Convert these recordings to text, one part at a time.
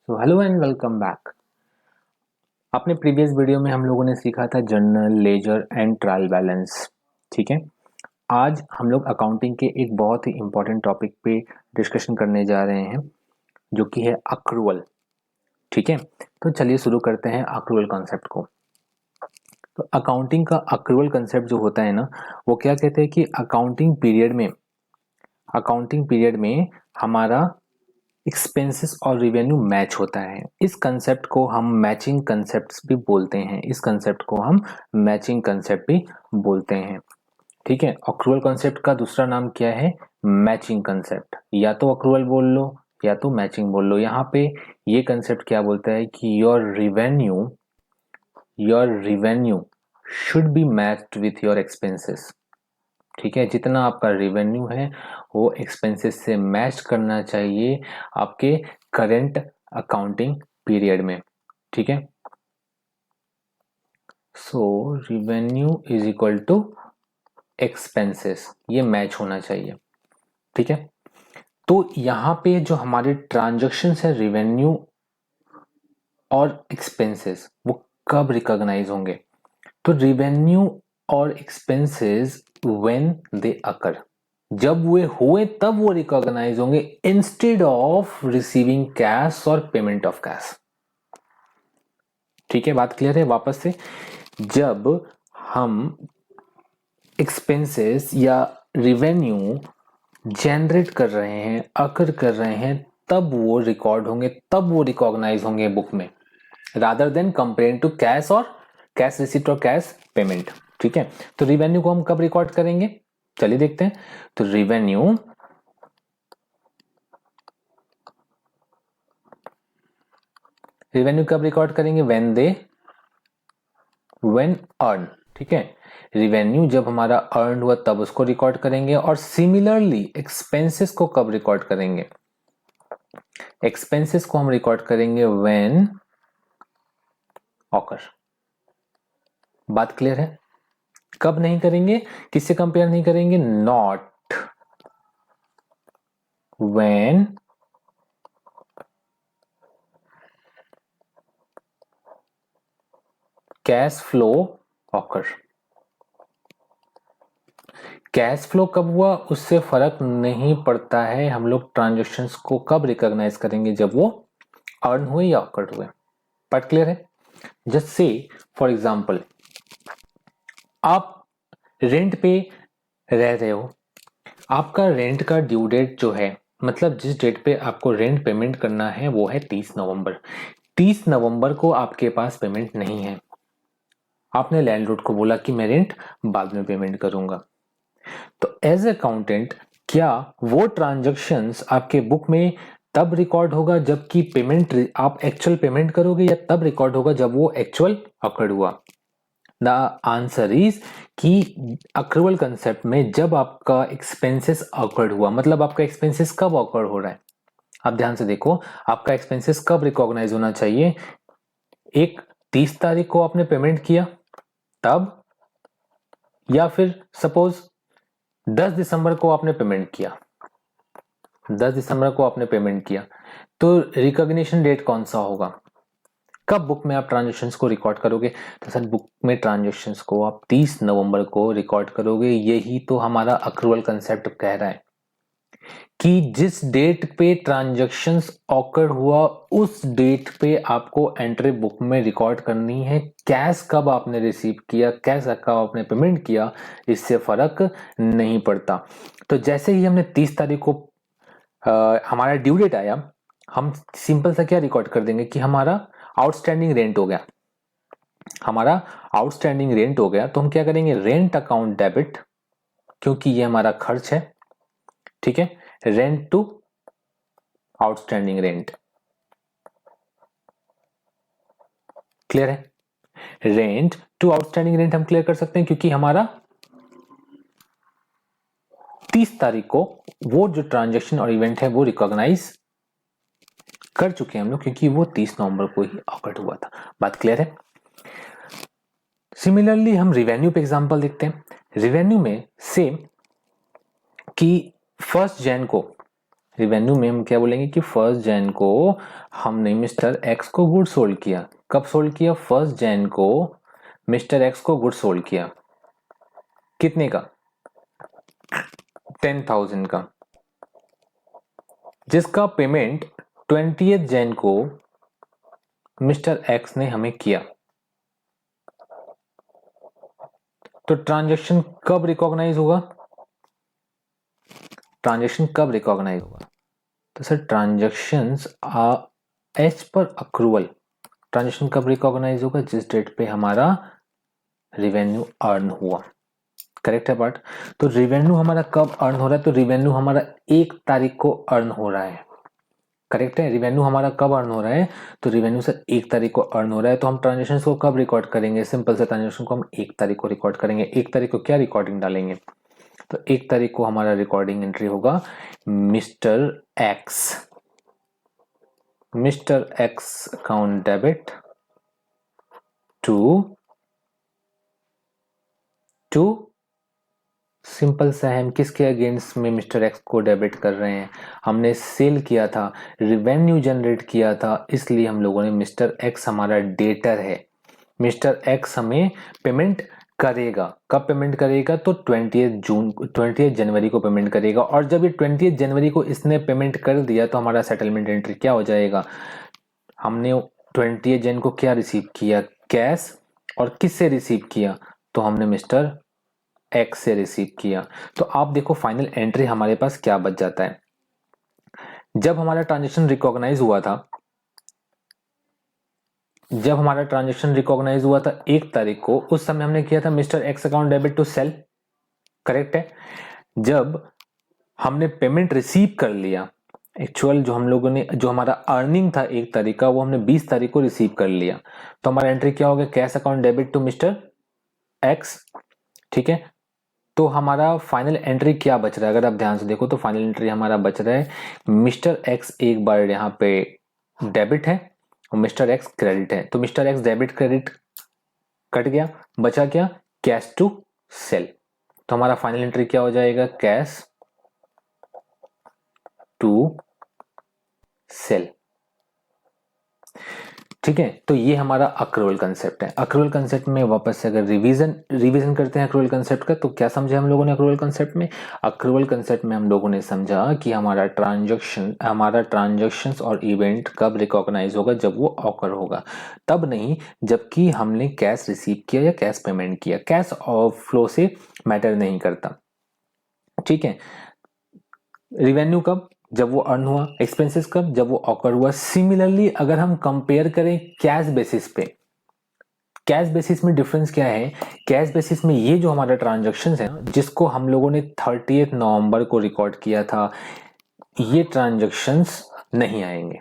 तो hello and welcome back. अपने previous video में हम लोगों ने सीखा था journal, ledger and trial balance. ठीक है, आज हम लोग अकाउंटिंग के एक बहुत ही इंपॉर्टेंट टॉपिक पे डिस्कशन करने जा रहे हैं जो कि है अक्रूवल। ठीक है, तो चलिए शुरू करते हैं अक्रूवल कॉन्सेप्ट को। तो अकाउंटिंग का अक्रूवल कॉन्सेप्ट जो होता है ना, वो क्या कहते हैं कि अकाउंटिंग पीरियड में हमारा एक्सपेंसेस और रिवेन्यू मैच होता है। इस कंसेप्ट को हम मैचिंग कंसेप्ट भी बोलते हैं। ठीक है, अक्रूवल कंसेप्ट का दूसरा नाम क्या है? Matching concept. या तो अक्रूवल बोल लो या तो मैचिंग बोल लो। यहाँ पे ये कंसेप्ट क्या बोलता है कि your revenue should be matched with your expenses. ठीक है, जितना आपका रिवेन्यू है वो एक्सपेंसेस से मैच करना चाहिए आपके करंट अकाउंटिंग पीरियड में। ठीक है, so revenue is equal to expenses, ये मैच होना चाहिए। ठीक है, तो यहाँ पे जो हमारे ट्रांजैक्शन है रिवेन्यू और एक्सपेंसेस, वो कब रिकॉग्नाइज होंगे? तो रिवेन्यू और एक्सपेंसेस व्हेन दे अकर, जब वे हुए तब वो रिकॉग्नाइज होंगे, इंस्टेड ऑफ रिसीविंग कैश और पेमेंट ऑफ कैश। ठीक है, बात क्लियर है? वापस से, जब हम एक्सपेंसेस या रिवेन्यू जनरेट कर रहे हैं, अकर कर रहे हैं, तब वो रिकॉर्ड होंगे, तब वो रिकॉग्नाइज होंगे बुक में, rather than comparing to cash और कैश रिसीप्ट और कैश पेमेंट। ठीक है, तो रिवेन्यू को हम कब रिकॉर्ड करेंगे? चलिए देखते हैं। तो रिवेन्यू कब रिकॉर्ड करेंगे? When earn. ठीक है, रिवेन्यू जब हमारा अर्न हुआ तब उसको रिकॉर्ड करेंगे। और सिमिलरली एक्सपेंसेस को कब रिकॉर्ड करेंगे? एक्सपेंसेस को हम रिकॉर्ड करेंगे व्हेन ऑकर। बात क्लियर है? कब नहीं करेंगे, किससे कंपेयर नहीं करेंगे? Not when cash flow occur. Cash flow कब हुआ उससे फर्क नहीं पड़ता है, हम लोग ट्रांजेक्शन्स को कब रिकॉग्नाइज करेंगे? जब वो अर्न हुए या ऑकर हुए। पार्ट क्लियर है? जस्ट से फॉर एग्जाम्पल, आप रेंट पे रह रहे हो, आपका रेंट का ड्यू डेट जो है, मतलब जिस डेट पे आपको रेंट पेमेंट करना है वो है 30 नवंबर। 30 नवंबर को आपके पास पेमेंट नहीं है। आपने लैंडलॉर्ड को बोला कि मैं रेंट बाद में पेमेंट करूंगा। तो एज अकाउंटेंट, क्या वो ट्रांजैक्शंस आपके बुक में तब रिकॉर्ड होगा जबकि पेमेंट आप एक्चुअल पेमेंट करोगे, या तब रिकॉर्ड होगा जब वो एक्चुअल अकर्ड हुआ? द आंसर इज कि अक्रूवल कंसेप्ट में जब आपका एक्सपेंसेस अकर्ड हुआ, मतलब आपका एक्सपेंसेस कब अकर्ड हो रहा है? आप ध्यान से देखो, आपका एक्सपेंसेस कब रिकॉग्नाइज होना चाहिए? एक 30 तारीख को आपने पेमेंट किया तब, या फिर सपोज 10 दिसंबर को आपने पेमेंट किया। 10 दिसंबर को आपने पेमेंट किया, तो रिकॉग्निशन डेट कौन सा होगा? कब बुक में आप ट्रांजेक्शन्स को रिकॉर्ड करोगे? तो सर बुक में ट्रांजेक्शन्स को आप 30 नवंबर को रिकॉर्ड करोगे। यही तो हमारा अक्रूवल कंसेप्ट कह रहा है कि जिस डेट पे ट्रांजेक्शन्स ऑकर हुआ उस डेट पे आपको एंट्री बुक में रिकॉर्ड करनी है। कैश कब आपने रिसीव किया, कैश कब आपने पेमेंट किया, इससे फर्क नहीं पड़ता। तो जैसे ही हमने 30 तारीख को हमारा ड्यू डेट आया, हम सिंपल सा क्या रिकॉर्ड कर देंगे कि हमारा आउटस्टैंडिंग रेंट हो गया। हमारा आउटस्टैंडिंग रेंट हो गया तो हम क्या करेंगे? रेंट अकाउंट डेबिट, क्योंकि ये हमारा खर्च है। ठीक है, rent to outstanding rent. Clear है? रेंट टू आउटस्टैंडिंग रेंट हम क्लियर कर सकते हैं क्योंकि हमारा 30 तारीख को वो जो ट्रांजैक्शन और इवेंट है वो रिकॉग्नाइज कर चुके हैं हम लोग, क्योंकि वो 30 नवंबर को ही ऑकर्ड हुआ था। बात क्लियर है? सिमिलरली हम रिवेन्यू पे एग्जांपल देखते हैं। रिवेन्यू में सेम कि 1 जनवरी को रिवेन्यू में हम क्या बोलेंगे कि 1 जन को हमने मिस्टर एक्स को गुड सोल्ड किया। कब सोल्ड किया? 1 जन को मिस्टर एक्स को गुड सोल्ड किया। कितने का? 10,000 का, जिसका पेमेंट 20th जन को मिस्टर एक्स ने हमें किया। तो ट्रांजैक्शन कब रिकॉग्नाइज होगा? ट्रांजैक्शन कब रिकॉग्नाइज होगा? तो sir transactions as per accrual, transaction कब रिकॉग्नाइज होगा? जिस डेट पे हमारा रिवेन्यू अर्न हुआ। करेक्ट है बात? तो रिवेन्यू हमारा कब अर्न हो रहा है? तो रिवेन्यू हमारा 1 तारीख को अर्न हो रहा है। करेक्ट है? रिवेन्यू हमारा कब अर्न हो रहा है? तो रिवेन्यू सर 1 तारीख को अर्न हो रहा है। तो हम ट्रांजेक्शन को कब रिकॉर्ड करेंगे? सिंपल से ट्रांजेक्शन को हम 1 तारीख को रिकॉर्ड करेंगे। 1 तारीख को क्या रिकॉर्डिंग डालेंगे? तो 1 तारीख को हमारा रिकॉर्डिंग एंट्री होगा mister X account debit to simple सा है, हम किसके अगेंस्ट में मिस्टर एक्स को डेबिट कर रहे हैं? हमने सेल किया था, रिवेन्यू जनरेट किया था, इसलिए हम लोगों ने मिस्टर एक्स हमारा डेटर है। मिस्टर एक्स हमें पेमेंट करेगा। कब पेमेंट करेगा? तो 20 जनवरी को पेमेंट करेगा। और जब ये 20 जनवरी को इसने पेमेंट कर दिया तो हमारा सेटलमेंट एंट्री क्या हो जाएगा? हमने 20 जन को क्या रिसीव किया? कैश। और किससे रिसीव किया? तो हमने मिस्टर एक्स से रिसीव किया। तो आप देखो फाइनल एंट्री हमारे पास क्या बच जाता है। जब हमारा ट्रांजैक्शन रिकॉग्नाइज हुआ था, 1 तारीख को, उस समय हमने किया था mister X account debit to sale. Correct है? जब हमने पेमेंट रिसीव कर लिया, एक्चुअल जो हम लोगों ने, जो हमारा अर्निंग था 1 तारीख का, वो हमने 20 तारीख को रिसीव कर लिया। तो हमारा एंट्री क्या हो गया? Cash account debit to mister X. ठीक है? तो हमारा फाइनल एंट्री क्या बच रहा है? अगर आप ध्यान से देखो तो फाइनल एंट्री हमारा बच रहा है मिस्टर एक्स एक बार यहाँ पे डेबिट है और मिस्टर एक्स क्रेडिट है। तो मिस्टर एक्स डेबिट क्रेडिट कट गया, बचा क्या? Cash to sale. तो हमारा फाइनल एंट्री क्या हो जाएगा? Cash to sale. ठीक है? तो ये हमारा अक्रूवल कंसेप्ट है। अक्रूवल कंसेप्ट में वापस से अगर रिवीजन करते हैं अक्रूवल कंसेप्ट का, तो क्या समझे हम लोगों ने अक्रूवल कंसेप्ट में? अक्रूवल कंसेप्ट में हम लोगों ने समझा कि हमारा ट्रांजैक्शंस और इवेंट कब रिकॉग्नाइज होगा? जब वो ऑकर होगा, तब नहीं जबकि हमने कैश रिसीव किया या कैश पेमेंट किया। कैश और फ्लो से मैटर नहीं करता। ठीक है? रिवेन्यू कब? जब वो अर्न हुआ। एक्सपेंसेस कब? जब वो ऑकर हुआ। सिमिलरली अगर हम कंपेयर करें कैश बेसिस पे, कैश बेसिस में डिफरेंस क्या है? कैश बेसिस में ये जो हमारा ट्रांजैक्शन है, जिसको हम लोगों ने 30 नवंबर को रिकॉर्ड किया था, ये ट्रांजैक्शंस नहीं आएंगे।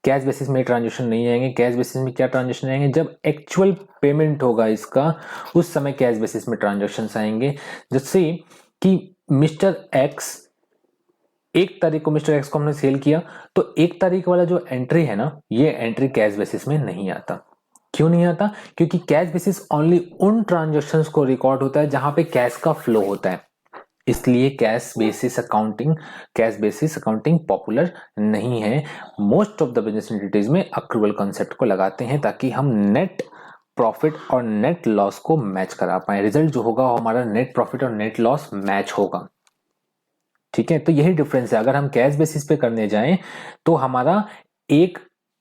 कैश बेसिस में ट्रांजैक्शन नहीं आएंगे। कैश बेसिस में क्या ट्रांजैक्शन आएंगे? जब एक्चुअल पेमेंट होगा इसका, उस समय कैश बेसिस में ट्रांजैक्शंस आएंगे। जैसे कि मिस्टर एक्स 1 तारीख को मिस्टर एक्स को हमने सेल किया, तो 1 तारीख वाला जो एंट्री है ना, ये एंट्री कैश बेसिस में नहीं आता। क्यों नहीं आता? क्योंकि कैश बेसिस ओनली उन ट्रांजैक्शंस को रिकॉर्ड होता है जहां पे कैश का फ्लो होता है। इसलिए कैश बेसिस अकाउंटिंग पॉपुलर नहीं है। Most of the business entities में अक्रूवल कॉन्सेप्ट को लगाते हैं ताकि हम नेट प्रॉफिट और नेट लॉस को मैच करा पाए। रिजल्ट जो होगा हमारा नेट प्रॉफिट और नेट लॉस मैच होगा। ठीक है? तो यही डिफरेंस है। अगर हम कैश बेसिस पे करने जाएं तो हमारा एक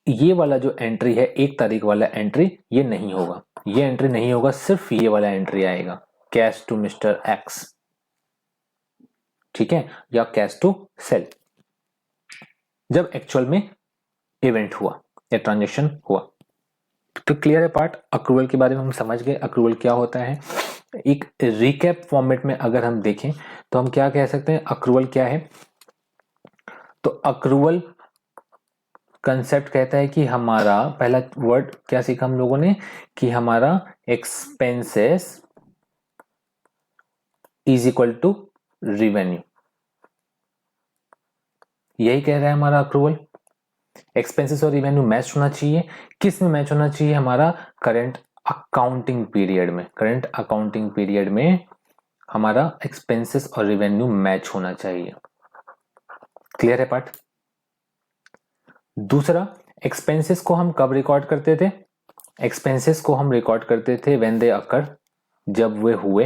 ये वाला जो एंट्री है 1 तारीख वाला एंट्री, ये नहीं होगा। ये एंट्री नहीं होगा, सिर्फ ये वाला एंट्री आएगा, कैश टू मिस्टर एक्स। ठीक है? या कैश टू सेल, जब एक्चुअल में इवेंट हुआ या ट्रांजेक्शन हुआ। तो क्लियर है पार्ट? अक्रूवल के बारे में हम समझ गए अक्रूवल क्या होता है। एक रिकैप फॉर्मेट में अगर हम देखें तो हम क्या कह सकते हैं? अक्रूवल क्या है? तो अक्रूवल कंसेप्ट कहता है कि हमारा पहला वर्ड क्या सीखा हम लोगों ने? कि हमारा expenses is equal to revenue. यही कह रहा है हमारा अक्रूवल। एक्सपेंसेस और रिवेन्यू मैच होना चाहिए। किस में मैच होना चाहिए? हमारा करंट अकाउंटिंग पीरियड में। करंट अकाउंटिंग पीरियड में हमारा एक्सपेंसेस और रिवेन्यू मैच होना चाहिए। क्लियर है पार्ट? दूसरा, एक्सपेंसेस को हम कब रिकॉर्ड करते थे? एक्सपेंसेस को हम रिकॉर्ड करते थे व्हेन दे अकर, जब वे हुए,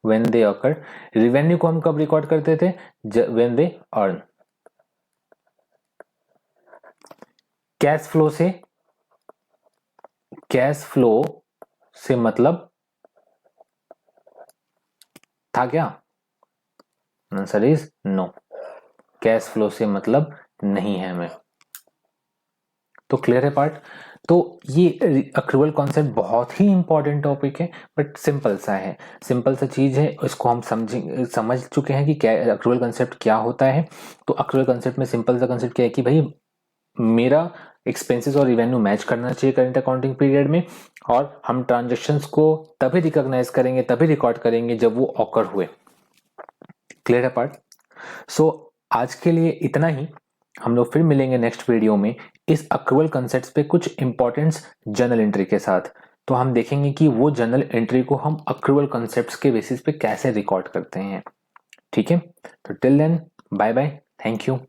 व्हेन दे अकर। रिवेन्यू को हम कब रिकॉर्ड करते थे? When they earn. Cash flow से, कैश फ्लो से मतलब था क्या? Answer is no, cash flow से मतलब नहीं है हमें। तो क्लियर है पार्ट? तो ये अक्रूवल कॉन्सेप्ट बहुत ही इंपॉर्टेंट टॉपिक है, बट सिंपल सा है, सिंपल सा चीज है, इसको हम समझ चुके हैं कि क्या अक्रूवल कॉन्सेप्ट क्या होता है। तो अक्रूवल कॉन्सेप्ट में सिंपल सा कॉन्सेप्ट क्या है कि भाई मेरा एक्सपेंसेस और रिवेन्यू मैच करना चाहिए करंट अकाउंटिंग पीरियड में, और हम ट्रांजेक्शन्स को तभी रिकॉग्नाइज करेंगे, तभी रिकॉर्ड करेंगे जब वो ऑकर हुए। क्लियर है पार्ट? सो आज के लिए इतना ही। हम लोग फिर मिलेंगे नेक्स्ट वीडियो में इस अक्रूवल कंसेप्ट्स पे कुछ इंपॉर्टेंट्स जर्नल एंट्री के साथ। तो हम देखेंगे कि वो जर्नल एंट्री को हम अक्रूवल कंसेप्ट्स के बेसिस पे कैसे रिकॉर्ड करते हैं। ठीक है? तो till then, bye bye, thank you.